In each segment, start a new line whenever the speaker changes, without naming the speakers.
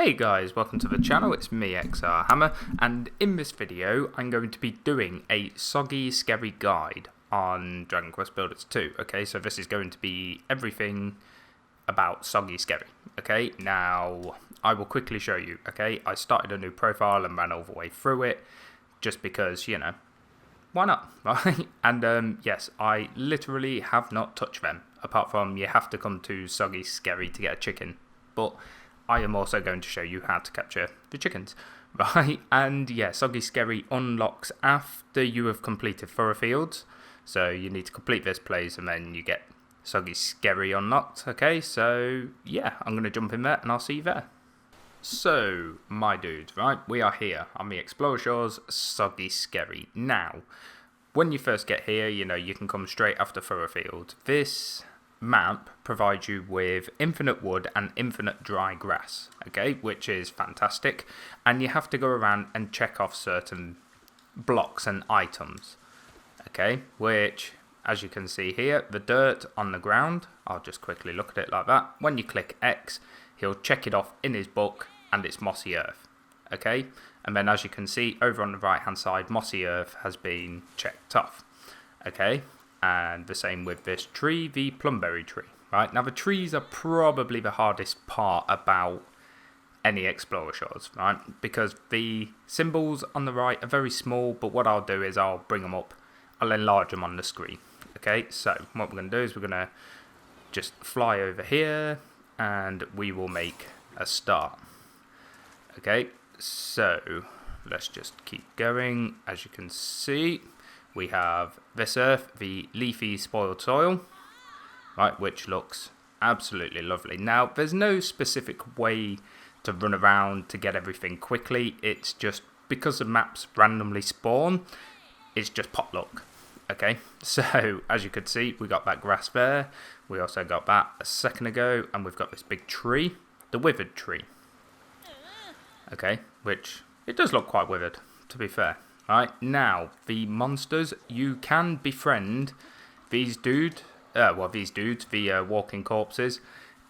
Hey guys, welcome to the channel, it's me xrhammer, and in this video I'm going to be doing a Soggy Skerry guide on Dragon Quest Builders 2. Okay, so this is going to be everything about Soggy Skerry. Okay, now I will quickly show you. Okay, I started a new profile and ran all the way through it just because, you know, why not, right? And yes, I literally have not touched them, apart from you have to come to Soggy Skerry to get a chicken, but I am also going to show you how to capture the chickens, right? And yeah, Soggy Skerry unlocks after you have completed Thoroughfields. So you need to complete this place and then you get Soggy Skerry unlocked. Okay, so yeah, I'm going to jump in there and I'll see you there. So, my dudes, right, we are here on the Explorer Shores, Soggy Skerry. Now, when you first get here, you know, you can come straight after Thoroughfield. This map provides you with infinite wood and infinite dry grass, okay, which is fantastic, and you have to go around and check off certain blocks and items, okay, which, as you can see here, the dirt on the ground, I'll just quickly look at it like that. When you click X, he'll check it off in his book, and it's mossy earth, okay, and then as you can see over on the right hand side, mossy earth has been checked off, okay. And the same with this tree, the plumberry tree. Right, now the trees are probably the hardest part about any Explorer Shores, right? Because the symbols on the right are very small, but what I'll do is I'll bring them up, I'll enlarge them on the screen. Okay, so what we're going to do is we're going to just fly over here and we will make a start. Okay, so let's just keep going. As you can see, we have this earth, the leafy spoiled soil, right, which looks absolutely lovely. Now, there's no specific way to run around to get everything quickly. It's just because the maps randomly spawn, it's just potluck. Okay, so as you could see, we got that grass there. We also got that a second ago, and we've got this big tree, the withered tree. Okay, which it does look quite withered, to be fair. Right, now, the monsters, you can befriend these dudes, the walking corpses.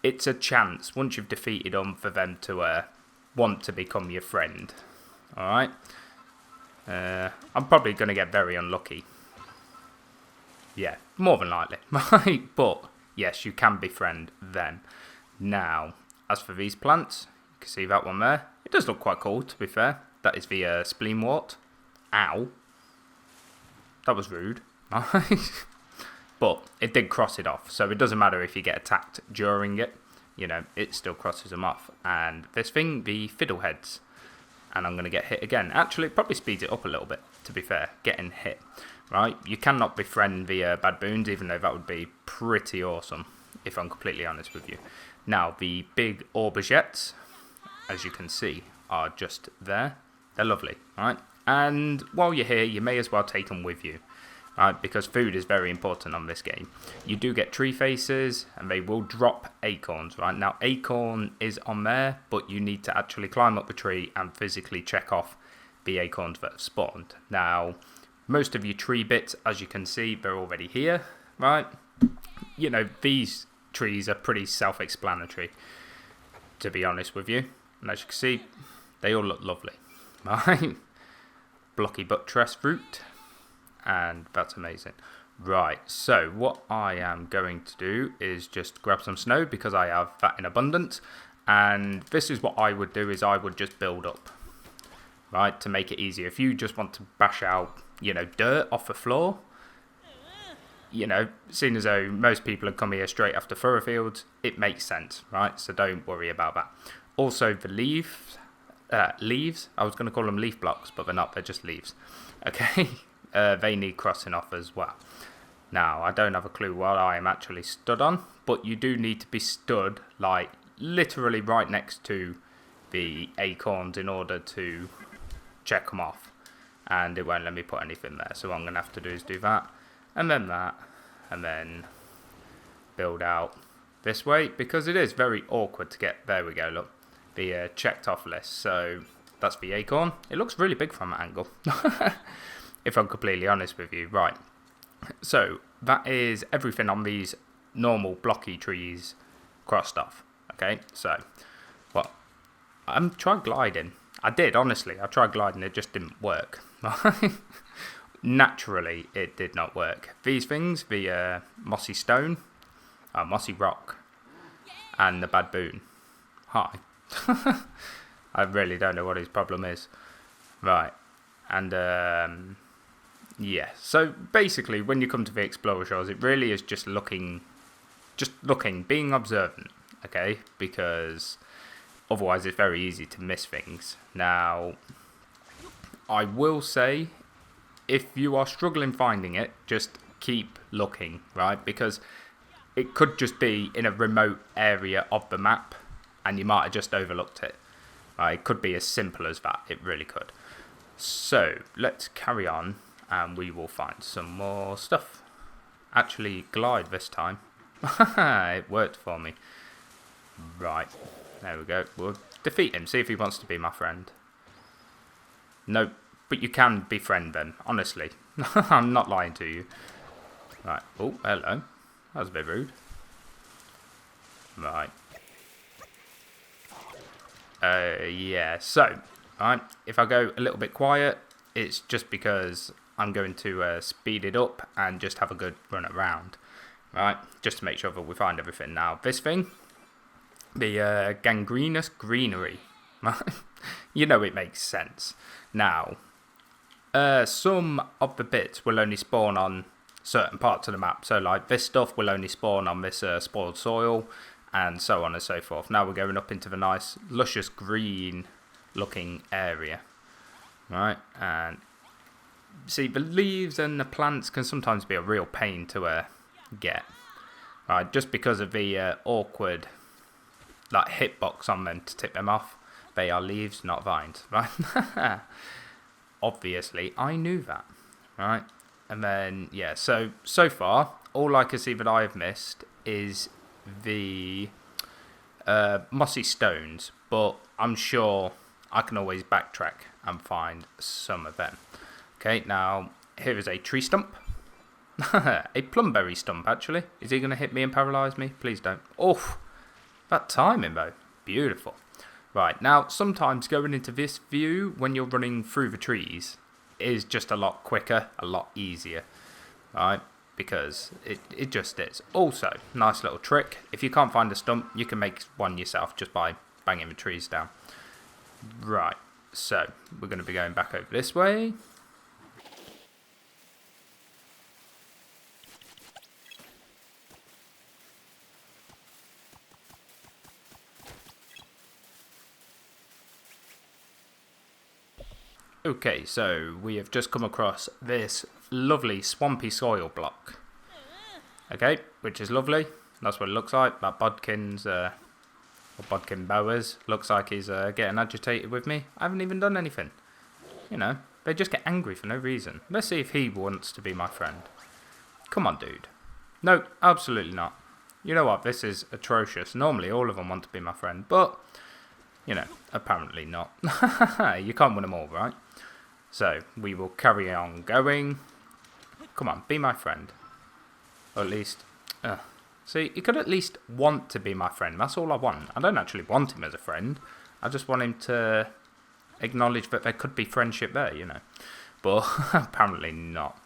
It's a chance, once you've defeated them, for them to want to become your friend. Alright, I'm probably going to get very unlucky. Yeah, more than likely. Right, but yes, you can befriend them. Now, as for these plants, you can see that one there. It does look quite cool, to be fair. That is the spleenwort. Ow. That was rude. But it did cross it off, so it doesn't matter if you get attacked during it, you know, it still crosses them off. And this thing, the fiddleheads, and I'm going to get hit again. Actually, it probably speeds it up a little bit, to be fair, getting hit. Right, you cannot befriend the baboons, even though that would be pretty awesome, if I'm completely honest with you. Now, the big aubergettes, as you can see, are just there. They're lovely, right? And while you're here, you may as well take them with you, right? Because food is very important on this game. You do get tree faces, and they will drop acorns, right? Now, acorn is on there, but you need to actually climb up the tree and physically check off the acorns that have spawned. Now, most of your tree bits, as you can see, they're already here, right? You know, these trees are pretty self-explanatory, to be honest with you. And as you can see, they all look lovely, right? Blocky buttress fruit, and that's amazing. Right, so what I am going to do is just grab some snow because I have that in abundance, and this is what I would do, is I would just build up, right, to make it easier. If you just want to bash out, you know, dirt off the floor, you know, seeing as though most people have come here straight after Thoroughfields, it makes sense, right? So don't worry about that. Also, the leaves, I was going to call them leaf blocks, but they're not, they're just leaves. Okay, they need crossing off as well. Now, I don't have a clue what I am actually stood on, but you do need to be stood, like, literally right next to the acorns in order to check them off. And it won't let me put anything there, so what I'm going to have to do is do that, and then build out this way, because it is very awkward to get, there we go, look. The checked off list. So that's the acorn. It looks really big from that angle, if I'm completely honest with you. Right, so that is everything on these normal blocky trees crossed off. Okay, so what I'm trying gliding. I did, honestly. I tried gliding, it just didn't work. Naturally, it did not work. These things, the mossy stone, mossy rock, and the baboon. Hi. I really don't know what his problem is. Right. And, yeah. So, basically, when you come to the Explorer Shores, it really is just looking, being observant, okay? Because otherwise it's very easy to miss things. Now, I will say, if you are struggling finding it, just keep looking, right? Because it could just be in a remote area of the map, and you might have just overlooked it. Right? It could be as simple as that, it really could. So, let's carry on, and we will find some more stuff. Actually, glide this time. It worked for me. Right, there we go. We'll defeat him, see if he wants to be my friend. Nope, but you can befriend them, honestly. I'm not lying to you. Right, oh, hello. That was a bit rude. Right. Yeah, so, right, if I go a little bit quiet, it's just because I'm going to speed it up and just have a good run around. Right, just to make sure that we find everything. Now, this thing, the gangrenous greenery. You know it makes sense. Now, some of the bits will only spawn on certain parts of the map. So, like, this stuff will only spawn on this spoiled soil, and so on and so forth. Now we're going up into the nice, luscious green looking area. Right, and see, the leaves and the plants can sometimes be a real pain to get. Right, just because of the awkward like hitbox on them to tip them off. They are leaves, not vines, right? Obviously, I knew that, right? And then, yeah, so far, all I can see that I have missed is the mossy stones, but I'm sure I can always backtrack and find some of them. Okay, now, here is a tree stump. A plumberry stump, actually. Is he going to hit me and paralyse me? Please don't. Oh, that timing, though. Beautiful. Right, now, sometimes going into this view, when you're running through the trees, is just a lot quicker, a lot easier. Right, because it just is. Also, nice little trick. If you can't find a stump, you can make one yourself just by banging the trees down. Right, so, we're going to be going back over this way. Okay, so we have just come across this lovely swampy soil block. Okay, which is lovely. That's what it looks like. That bodkin's, or bodkin Bowers, looks like he's getting agitated with me. I haven't even done anything. You know, they just get angry for no reason. Let's see if he wants to be my friend. Come on, dude. No, absolutely not. You know what, this is atrocious. Normally all of them want to be my friend, but, you know, apparently not. You can't win them all, right? So, we will carry on going. Come on, be my friend. Or at least... see, he could at least want to be my friend. That's all I want. I don't actually want him as a friend. I just want him to acknowledge that there could be friendship there, you know. But apparently not.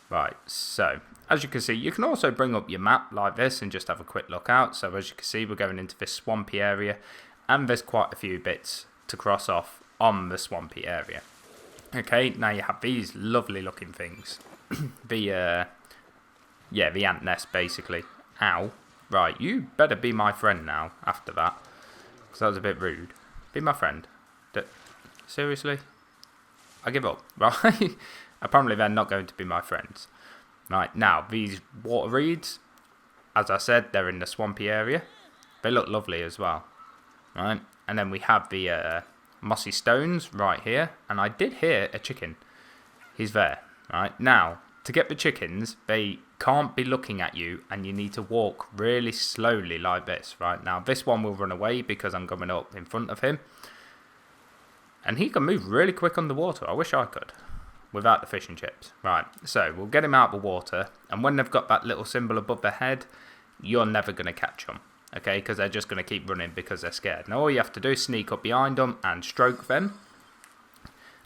Right, so, as you can see, you can also bring up your map like this and just have a quick look out. So, as you can see, we're going into this swampy area. And there's quite a few bits to cross off on the swampy area. Okay, now you have these lovely looking things. The ant nest basically. Ow. Right, you better be my friend now after that. Because that was a bit rude. Be my friend. Seriously? I give up. Right? Apparently they're not going to be my friends. Right, now these water reeds, as I said, they're in the swampy area. They look lovely as well. Right, and then we have the mossy stones right here, and I did hear a chicken. He's there. Right, now to get the chickens, they can't be looking at you, and you need to walk really slowly like this. Right, now this one will run away because I'm coming up in front of him, and he can move really quick underwater. I wish I could without the fish and chips. Right, so we'll get him out of the water, and when they've got that little symbol above their head, you're never going to catch them. okay, because they're just going to keep running because they're scared. Now all you have to do is sneak up behind them and stroke them,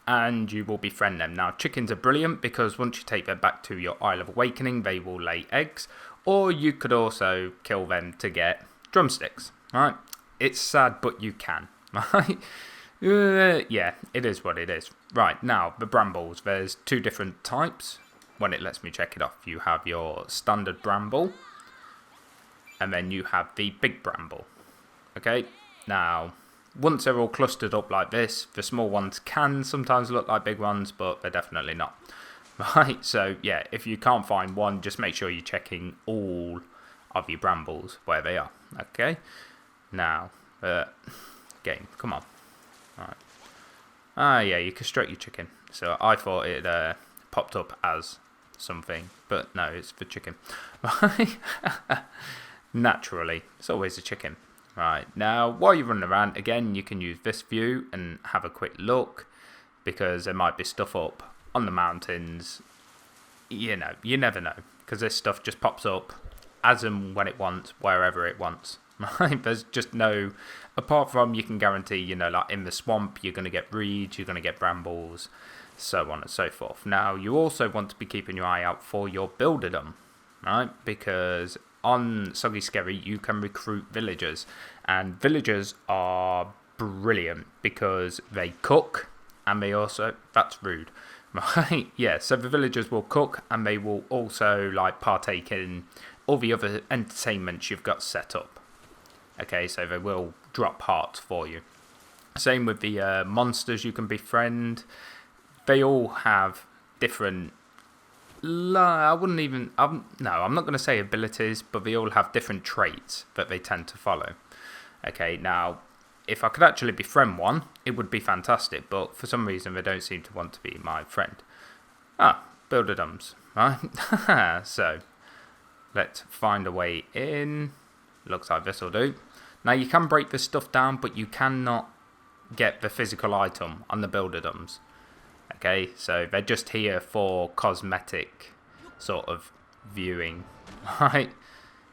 and you will befriend them. Now chickens are brilliant because once you take them back to your Isle of Awakening, they will lay eggs, or you could also kill them to get drumsticks, right? It's sad, but you can, right? Yeah, it is what it is. Right, now the brambles, there's 2 different types. When it lets me check it off, you have your standard bramble, and then you have the big bramble. Okay, now once they're all clustered up like this, the small ones can sometimes look like big ones, but they're definitely not. Right, so yeah, if you can't find one, just make sure you're checking all of your brambles where they are. Okay, now game, come on. Right. Ah, yeah, you can stroke your chicken. So I thought it popped up as something, but no, it's for chicken. Right. Naturally, it's always a chicken. Right, now while you're running around, again, you can use this view and have a quick look, because there might be stuff up on the mountains. You know, you never know, because this stuff just pops up as and when it wants, wherever it wants. Right, there's just no, apart from you can guarantee, you know, like in the swamp, you're going to get reeds, you're going to get brambles, so on and so forth. Now, you also want to be keeping your eye out for your builderdom, right, because on Soggy Skerry, you can recruit villagers, and villagers are brilliant because they cook, and they also, that's rude, right, yeah, so the villagers will cook, and they will also, like, partake in all the other entertainments you've got set up. Okay, so they will drop hearts for you. Same with the monsters you can befriend. They all have different, I'm not going to say abilities, but they all have different traits that they tend to follow. Okay, now, if I could actually befriend one, it would be fantastic, but for some reason they don't seem to want to be my friend. Builderdums, right? So, let's find a way in. Looks like this will do. Now you can break this stuff down, but you cannot get the physical item on the builderdums. Okay, so they're just here for cosmetic sort of viewing, right?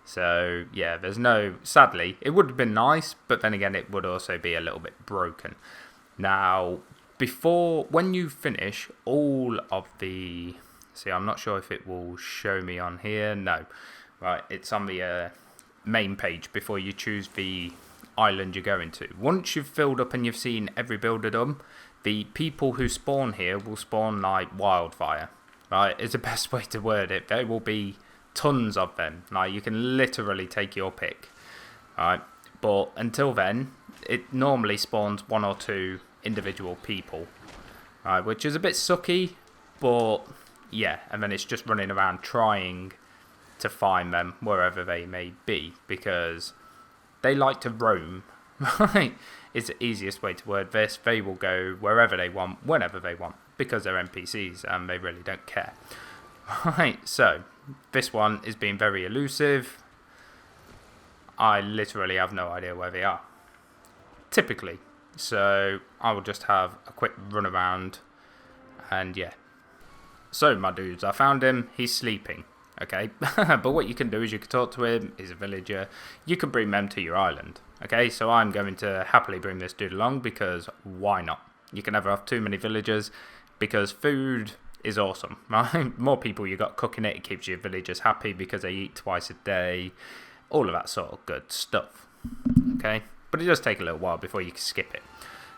So yeah, there's no, sadly, it would have been nice, but then again, it would also be a little bit broken. Now, when you finish all of the, see, I'm not sure if it will show me on here. No, right, it's on the main page before you choose the island you're going to. Once you've filled up and you've seen every builderdom, the people who spawn here will spawn like wildfire, right? Is the best way to word it. There will be tons of them. Like, you can literally take your pick, right? But until then, it normally spawns 1 or 2 individual people, right? Which is a bit sucky, but yeah, and then it's just running around trying to find them wherever they may be, because they like to roam, right? It's the easiest way to word this. They will go wherever they want, whenever they want, because they're NPCs and they really don't care. Right, so this one is being very elusive. I literally have no idea where they are, typically. So I will just have a quick run around, and yeah. So my dudes, I found him. He's sleeping. Okay, but what you can do is you can talk to him. He's a villager. You can bring them to your island. Okay, so I'm going to happily bring this dude along, because why not? You can never have too many villagers, because food is awesome, right? More people you got cooking it, it keeps your villagers happy because they eat twice a day, all of that sort of good stuff. Okay, but it does take a little while before you can skip it.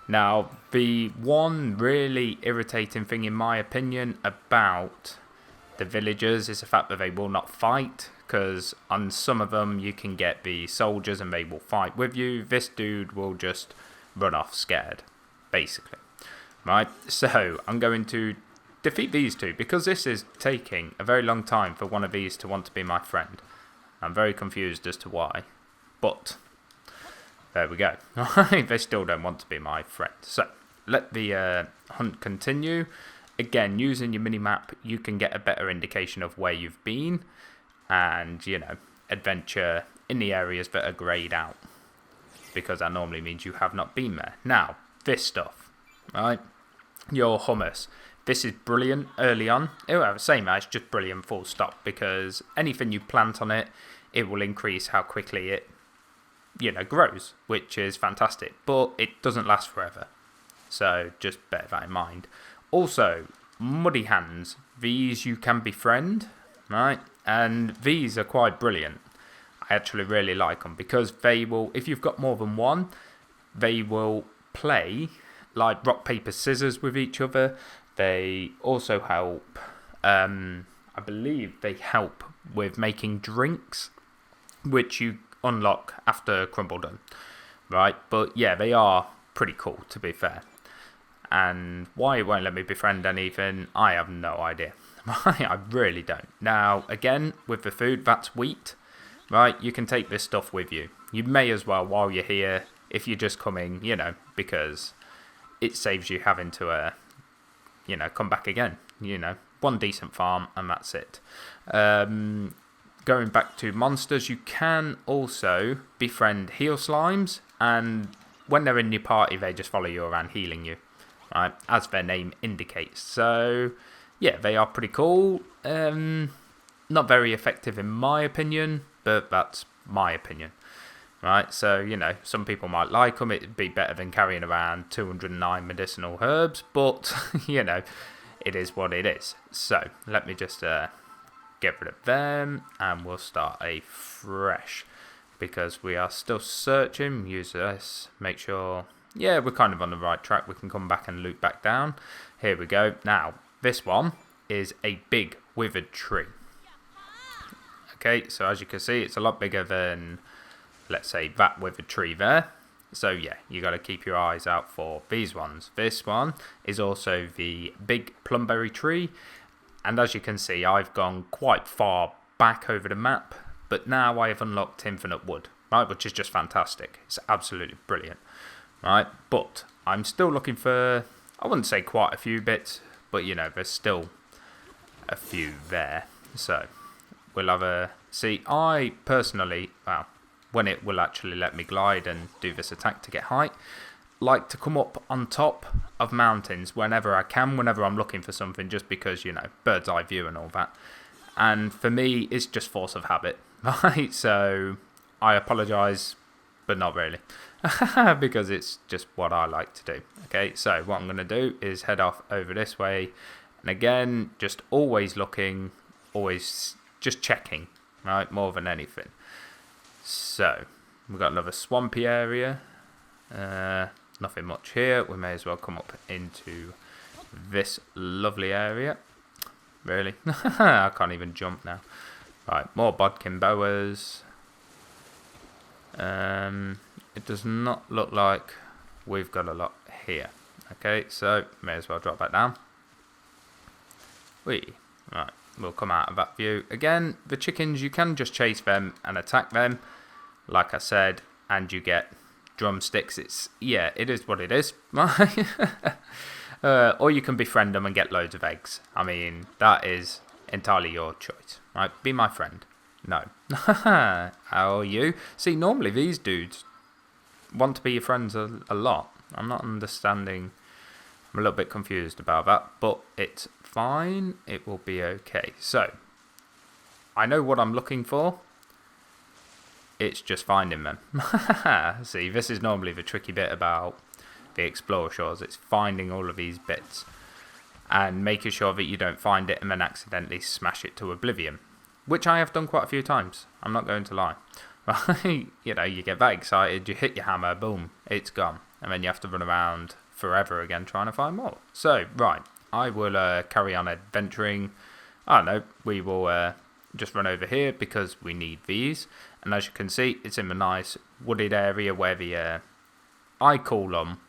Now, the one really irritating thing, in my opinion, about the villagers is the fact that they will not fight, because on some of them you can get the soldiers and they will fight with you. This dude will just run off scared, basically. Right, so I'm going to defeat these 2, because this is taking a very long time for one of these to want to be my friend. I'm very confused as to why, but there we go. They still don't want to be my friend. So let the hunt continue. Again, using your mini-map, you can get a better indication of where you've been, and, you know, adventure in the areas that are greyed out, because that normally means you have not been there. Now, this stuff, right, your hummus, this is brilliant early on. Same as, just brilliant full stop, because anything you plant on it, it will increase how quickly it grows, which is fantastic, but it doesn't last forever. So just bear that in mind. Also, muddy hands, these you can befriend, right? And these are quite brilliant. I actually really like them because they will, if you've got more than one, they will play like rock, paper, scissors with each other. They also help, I believe they help with making drinks, which you unlock after Crumble done, right? But yeah, they are pretty cool, to be fair. And why it won't let me befriend anything, I have no idea. I really don't. Now, again, with the food, that's wheat, right? You can take this stuff with you. You may as well while you're here, if you're just coming, because it saves you having to, come back again. One decent farm and that's it. Going back to monsters, you can also befriend heal slimes, and when they're in your party, they just follow you around healing you, right? As their name indicates. So, yeah, they are pretty cool. Not very effective in my opinion, but that's my opinion, right? So, some people might like them. It'd be better than carrying around 209 medicinal herbs, but, it is what it is. So, let me just get rid of them, and we'll start a fresh, because we are still searching. Use this, make sure, yeah, we're kind of on the right track. We can come back and loop back down. Here we go. Now, this one is a big withered tree. Okay, so as you can see, it's a lot bigger than, let's say, that withered tree there. So yeah, you got to keep your eyes out for these ones. This one is also the big plumberry tree. And as you can see, I've gone quite far back over the map, but now I have unlocked infinite wood, right, which is just fantastic. It's absolutely brilliant, right? But I'm still looking for, I wouldn't say quite a few bits, but there's still a few there. So we'll have a see. I personally, well, when it will actually let me glide and do this attack to get height, like to come up on top of mountains whenever I can, whenever I'm looking for something, just because, bird's eye view and all that. And for me, it's just force of habit, right? So I apologise, but not really, because it's just what I like to do. Okay, so what I'm going to do is head off over this way. And again, just always looking, always just checking, right, more than anything. So we've got another swampy area. Nothing much here. We may as well come up into this lovely area. Really? I can't even jump now. Right, more bodkin boas. It does not look like we've got a lot here. Okay, so may as well drop that down. Right, we'll come out of that view. Again, the chickens, you can just chase them and attack them, like I said, and you get drumsticks. It is what it is. Or you can befriend them and get loads of eggs. I mean, that is entirely your choice, right? Be my friend. No. How are you? See, normally these dudes want to be your friends a lot. I'm not understanding. I'm a little bit confused about that, but it's fine. It will be okay. So, I know what I'm looking for. It's just finding them. See, this is normally the tricky bit about the Explorer Shores. It's finding all of these bits and making sure that you don't find it and then accidentally smash it to oblivion, which I have done quite a few times. I'm not going to lie. Right? You get that excited, you hit your hammer, boom, it's gone. And then you have to run around forever again trying to find more. So, right, I will carry on adventuring. I don't know, we will just run over here because we need these. And as you can see, it's in the nice wooded area where the, I call them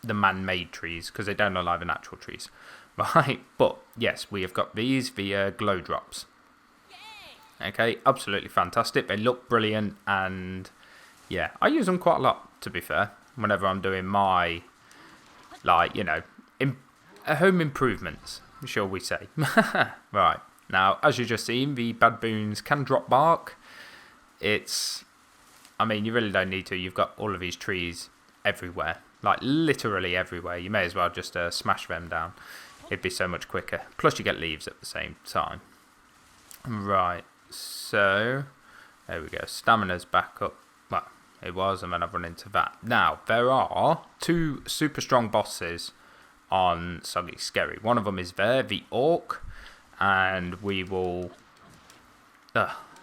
the man-made trees because they don't look like the natural trees. Right, but yes, we have got these, the glow drops. Okay, absolutely fantastic. They look brilliant, and yeah, I use them quite a lot, to be fair, whenever I'm doing my, home improvements, shall we say. Right, now, as you just seen, the baboons can drop bark. You really don't need to. You've got all of these trees everywhere, like literally everywhere. You may as well just smash them down. It'd be so much quicker. Plus, you get leaves at the same time. Right. So, there we go. Stamina's back up. Well, it was, and then I've run into that. Now, there are 2 super strong bosses on Soggy Skerry. One of them is there, the Orc, and we will...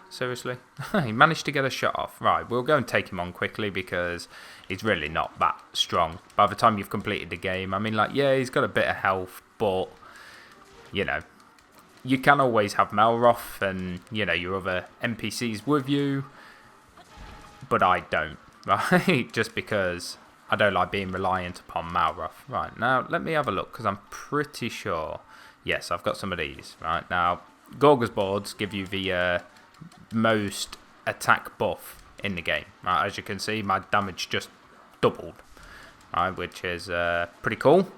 seriously? He managed to get a shot off. Right, we'll go and take him on quickly because he's really not that strong. By the time you've completed the game, I mean, like, yeah, he's got a bit of health, but, you know, you can always have Malroth and, you know, your other NPCs with you, but I don't, right? Just because I don't like being reliant upon Malroth. Right, now, let me have a look, because I'm pretty sure, yes, I've got some of these. Right, now, Gorga's boards give you the most attack buff in the game. Right, as you can see, my damage just doubled, right, which is pretty cool.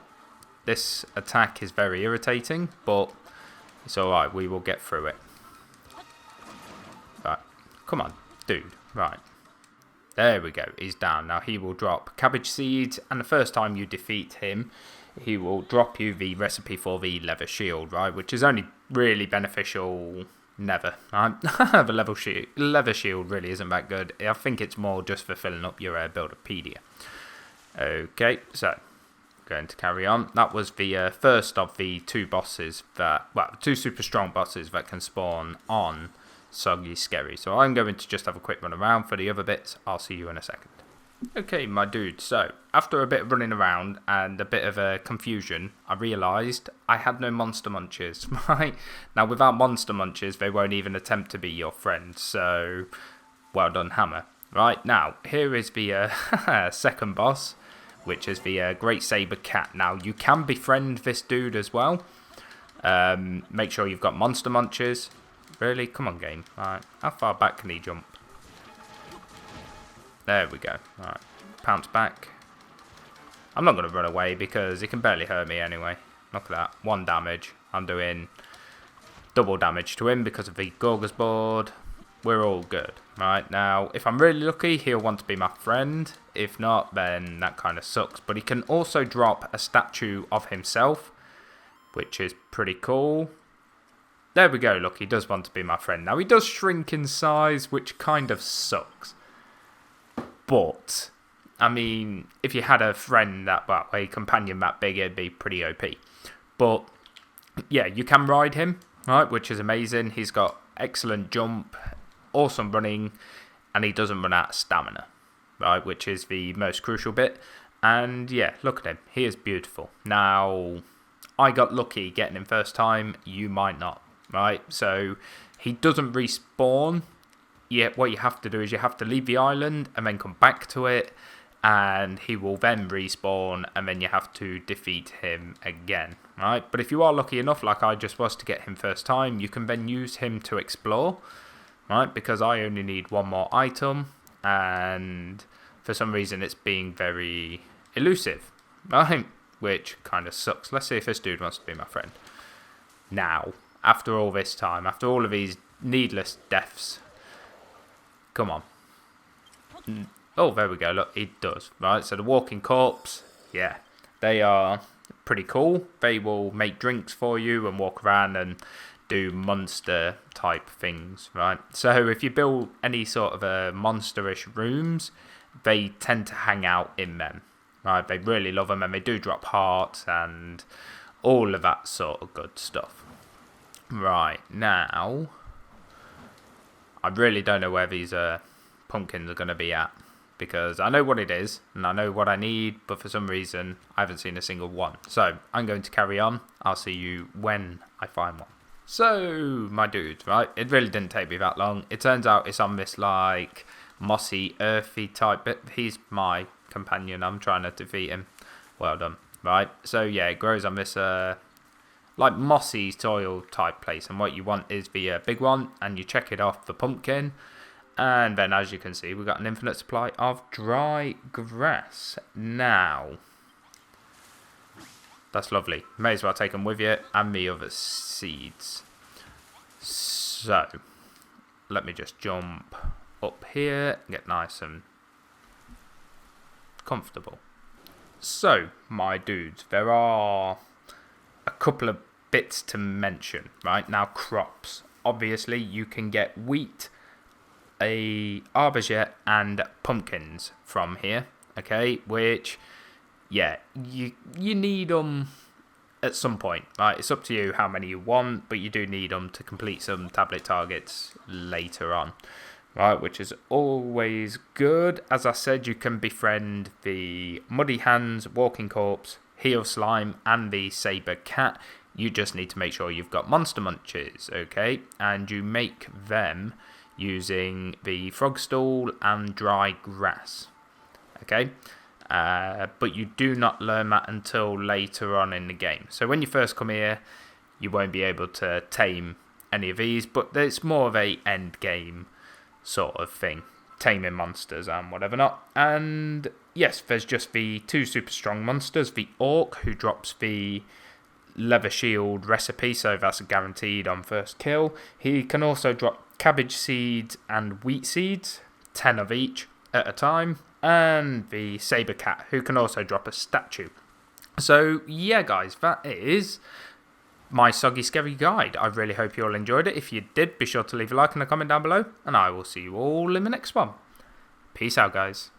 This attack is very irritating, but it's alright, we will get through it. Right, come on, dude. Right, there we go, he's down. Now he will drop cabbage seeds, and the first time you defeat him, he will drop you the recipe for the leather shield, right, which is only really beneficial never. Right? The leather shield really isn't that good. I think it's more just for filling up your Builderpedia. Okay, so going to carry on. That was the first of the 2 bosses that, well, 2 super strong bosses that can spawn on Soggy Skerry. So I'm going to just have a quick run around for the other bits. I'll see you in a second. Okay, my dude, so after a bit of running around and a bit of confusion, I realised I had no monster munches, right? Now, without monster munches, they won't even attempt to be your friend, so well done, Hammer. Right, now, here is the second boss, which is the Great Sabrecat. Now, you can befriend this dude as well. Make sure you've got monster munches. Really? Come on, game. Right, how far back can he jump? There we go. Right, pounce back. I'm not going to run away because he can barely hurt me anyway. Look at that. 1 damage. I'm doing double damage to him because of the Gorga's board. We're all good. Right, now, if I'm really lucky, he'll want to be my friend. If not, then that kind of sucks. But he can also drop a statue of himself, which is pretty cool. There we go. Look, he does want to be my friend. Now, he does shrink in size, which kind of sucks. But, I mean, if you had a friend that, well, a companion that big, it'd be pretty OP. But, yeah, you can ride him, right, which is amazing. He's got excellent jump, awesome running, and he doesn't run out of stamina, right, which is the most crucial bit. And, yeah, look at him. He is beautiful. Now, I got lucky getting him first time. You might not, right? So, he doesn't respawn. Yeah, what you have to do is you have to leave the island and then come back to it, and he will then respawn, and then you have to defeat him again, right? But if you are lucky enough, like I just was, to get him first time, you can then use him to explore, right? Because I only need 1 more item, and for some reason it's being very elusive, right? Which kind of sucks. Let's see if this dude wants to be my friend. Now, after all this time, after all of these needless deaths, come on. Oh, there we go. Look, it does. Right, so the walking corpse, yeah, they are pretty cool. They will make drinks for you and walk around and do monster type things, right? So if you build any sort of monsterish rooms, they tend to hang out in them, right? They really love them, and they do drop hearts and all of that sort of good stuff. Right, now, I really don't know where these pumpkins are going to be at, because I know what it is and I know what I need, but for some reason I haven't seen a single one. So I'm going to carry on. I'll see you when I find one. So, my dudes, right, it really didn't take me that long. It turns out it's on this, like, mossy, earthy type bit. He's my companion. I'm trying to defeat him. Well done. Right, so yeah, it grows on this like mossy soil type place, and what you want is the big one, and you check it off the pumpkin, and then as you can see, we've got an infinite supply of dry grass. Now, that's lovely. May as well take them with you, and the other seeds. So, let me just jump up here, get nice and comfortable. So, my dudes, there are a couple of bits to mention, right? Now, crops. Obviously, you can get wheat a aubergine and pumpkins from here, okay, which, yeah, you need them at some point, right? It's up to you how many you want, but you do need them to complete some tablet targets later on, right? Which is always good. As I said, you can befriend the Muddy Hands, Walking Corpse, Heel Slime, and the Sabrecat. You just need to make sure you've got Monster Munches, okay? And you make them using the Frog Stool and Dry Grass, okay? But you do not learn that until later on in the game. So when you first come here, you won't be able to tame any of these, but it's more of a end game sort of thing, taming monsters and whatever not. And yes, there's just the 2 super strong monsters, the Orc, who drops the leather shield recipe, so that's guaranteed on first kill. He can also drop cabbage seeds and wheat seeds, 10 of each at a time. And the Sabrecat, who can also drop a statue. So yeah, guys, that is my Soggy Skerry guide. I really hope you all enjoyed it. If you did, be sure to leave a like and a comment down below, and I will see you all in the next one. Peace out, guys.